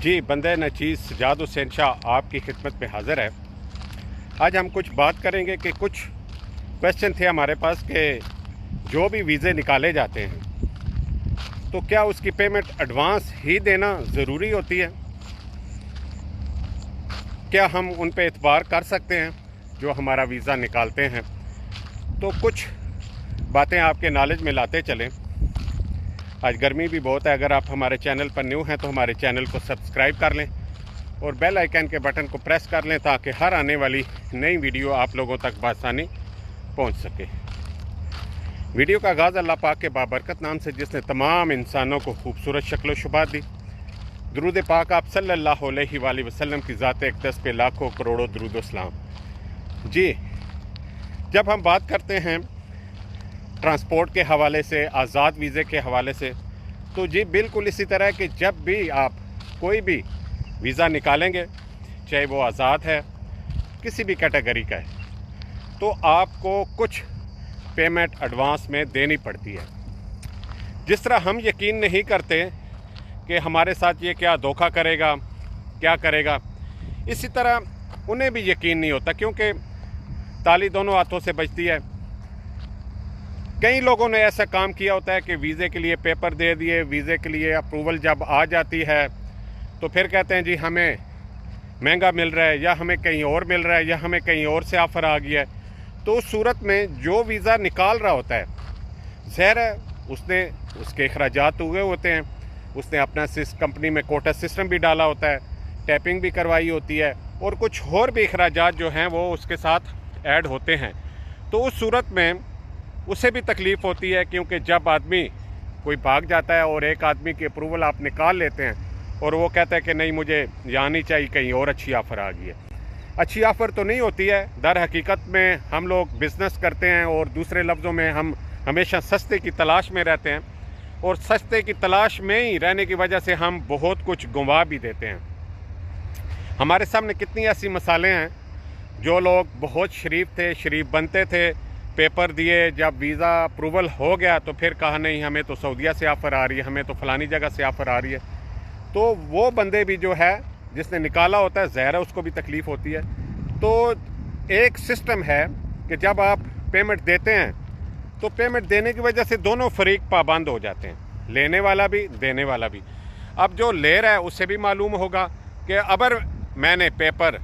जी बंदे नचीज़ सजाद हुसैन शाह आपकी खिदमत में हाज़िर है। आज हम कुछ बात करेंगे कि कुछ क्वेश्चन थे हमारे पास कि जो भी वीज़े निकाले जाते हैं तो क्या उसकी पेमेंट एडवांस ही देना ज़रूरी होती है? क्या हम उन पे एतबार कर सकते हैं जो हमारा वीज़ा निकालते हैं? तो कुछ बातें आपके नॉलेज में लाते चलें। आज गर्मी भी बहुत है। अगर आप हमारे चैनल पर न्यू हैं तो हमारे चैनल को सब्सक्राइब कर लें और बेल आइकन के बटन को प्रेस कर लें ताकि हर आने वाली नई वीडियो आप लोगों तक बआसानी पहुंच सके। वीडियो का आगाज़ अल्लाह पाक के बाबरकत नाम से जिसने तमाम इंसानों को खूबसूरत शक्ल शुबात दी। दुरूद पाक आप सल्लल्लाहु अलैहि वसल्लम की ज़ात अक़दस पे लाखों करोड़ों दुरूद सलाम। जी जब हम बात करते हैं ट्रांसपोर्ट के हवाले से, आज़ाद वीज़े के हवाले से, तो जी बिल्कुल इसी तरह कि जब भी आप कोई भी वीज़ा निकालेंगे, चाहे वो आज़ाद है, किसी भी कैटेगरी का है, तो आपको कुछ पेमेंट एडवांस में देनी पड़ती है। जिस तरह हम यकीन नहीं करते कि हमारे साथ ये क्या धोखा करेगा, क्या करेगा, इसी तरह उन्हें भी यकीन नहीं होता, क्योंकि ताली दोनों हाथों से बजती है। कई लोगों ने ऐसा काम किया होता है कि वीज़े के लिए पेपर दे दिए, वीज़े के लिए अप्रूवल जब आ जाती है तो फिर कहते हैं जी हमें महंगा मिल रहा है, या हमें कहीं और मिल रहा है, या हमें कहीं और से ऑफ़र आ गया है। तो उस सूरत में जो वीज़ा निकाल रहा होता है, ज़ाहिर है उसने उसके अखराजात हुए होते हैं, उसने अपना कंपनी में कोटा सिस्टम भी डाला होता है, टैपिंग भी करवाई होती है, और कुछ और भी अखराजात जो हैं वो उसके साथ ऐड होते हैं। तो उस सूरत में उसे भी तकलीफ़ होती है, क्योंकि जब आदमी कोई भाग जाता है और एक आदमी की अप्रूवल आप निकाल लेते हैं और वो कहता है कि नहीं मुझे यहाँ नहीं चाहिए, कहीं और अच्छी ऑफ़र आ गई है। अच्छी ऑफ़र तो नहीं होती है। दर हकीकत में हम लोग बिज़नेस करते हैं और दूसरे लफ्ज़ों में हम हमेशा सस्ते की तलाश में रहते हैं, और सस्ते की तलाश में ही रहने की वजह से हम बहुत कुछ गंवा भी देते हैं। हमारे सामने कितनी ऐसी मिसालें हैं, जो लोग बहुत शरीफ थे, शरीफ बनते थे, पेपर दिए, जब वीज़ा अप्रूवल हो गया तो फिर कहा नहीं हमें तो सऊदीया से ऑफ़र आ रही है, हमें तो फ़लानी जगह से ऑफ़र आ रही है। तो वो बंदे भी जो है जिसने निकाला होता है, ज़ाहिर है उसको भी तकलीफ़ होती है। तो एक सिस्टम है कि जब आप पेमेंट देते हैं तो पेमेंट देने की वजह से दोनों फरीक पाबंद हो जाते हैं, लेने वाला भी, देने वाला भी। अब जो ले रहा है उससे भी मालूम होगा कि अगर मैंने पेपर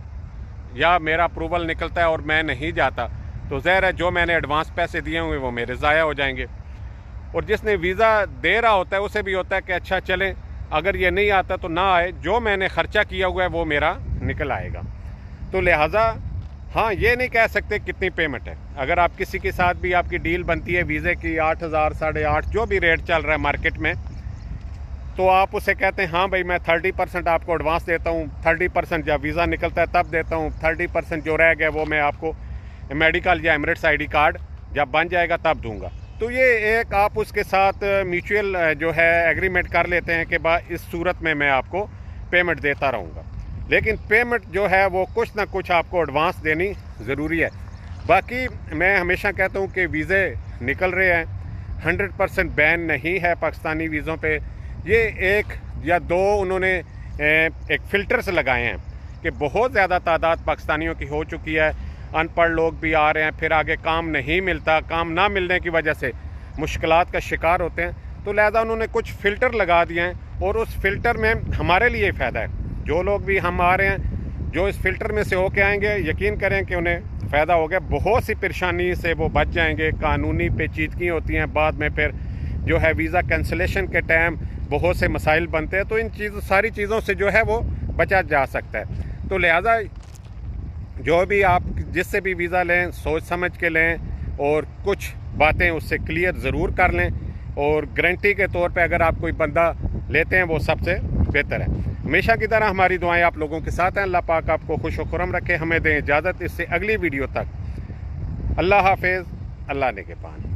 या मेरा अप्रूवल निकलता है और मैं नहीं जाता तो ज़ाहिर है जो मैंने एडवांस पैसे दिए हुए वो मेरे ज़ाया हो जाएंगे। और जिसने वीज़ा दे रहा होता है उसे भी होता है कि अच्छा चलें, अगर ये नहीं आता तो ना आए, जो मैंने ख़र्चा किया हुआ है वो मेरा निकल आएगा। तो लिहाजा हाँ, ये नहीं कह सकते कितनी पेमेंट है। अगर आप किसी के साथ भी आपकी डील बनती है वीज़े की 8,000, 8,500 जो भी रेट चल रहा है मार्केट में, तो आप उसे कहते हैं हाँ भाई मैं 30% आपको एडवांस देता हूँ, 30% जब वीज़ा निकलता है तब देता हूँ, 30% जो रह गया वो मैं आपको मेडिकल या एमिरेट्स आईडी कार्ड जब बन जाएगा तब दूंगा। तो ये एक आप उसके साथ म्यूचुअल जो है एग्रीमेंट कर लेते हैं कि इस सूरत में मैं आपको पेमेंट देता रहूँगा। लेकिन पेमेंट जो है वो कुछ ना कुछ आपको एडवांस देनी ज़रूरी है। बाकी मैं हमेशा कहता हूँ कि वीज़े निकल रहे हैं, 100% बैन नहीं है पाकिस्तानी वीज़ों पे। ये एक या दो उन्होंने एक फ़िल्टर्स लगाए हैं कि बहुत ज़्यादा तादाद पाकिस्तानियों की हो चुकी है, अनपढ़ लोग भी आ रहे हैं, फिर आगे काम नहीं मिलता, काम ना मिलने की वजह से मुश्किलात का शिकार होते हैं। तो लिहाजा उन्होंने कुछ फ़िल्टर लगा दिए हैं, और उस फ़िल्टर में हमारे लिए फ़ायदा है। जो लोग भी हम आ रहे हैं, जो इस फ़िल्टर में से होके आएंगे, यकीन करें कि उन्हें फ़ायदा हो गया। बहुत सी परेशानी से वो बच जाएंगे। कानूनी पेचीदगी होती हैं, बाद में फिर जो है वीज़ा कैंसिलेशन के टाइम बहुत से मसाइल बनते हैं। तो इन सारी चीज़ों से जो है वो बचा जा सकता है। तो लिहाजा जो भी आप जिससे भी वीज़ा लें सोच समझ के लें, और कुछ बातें उससे क्लियर ज़रूर कर लें, और गारंटी के तौर पे अगर आप कोई बंदा लेते हैं वो सबसे बेहतर है। हमेशा की तरह हमारी दुआएं आप लोगों के साथ हैं। अल्लाह पाक आपको खुश व खुर्रम रखे। हमें दें इजाज़त इससे अगली वीडियो तक। अल्लाह हाफिज़, अल्लाह निगहबान।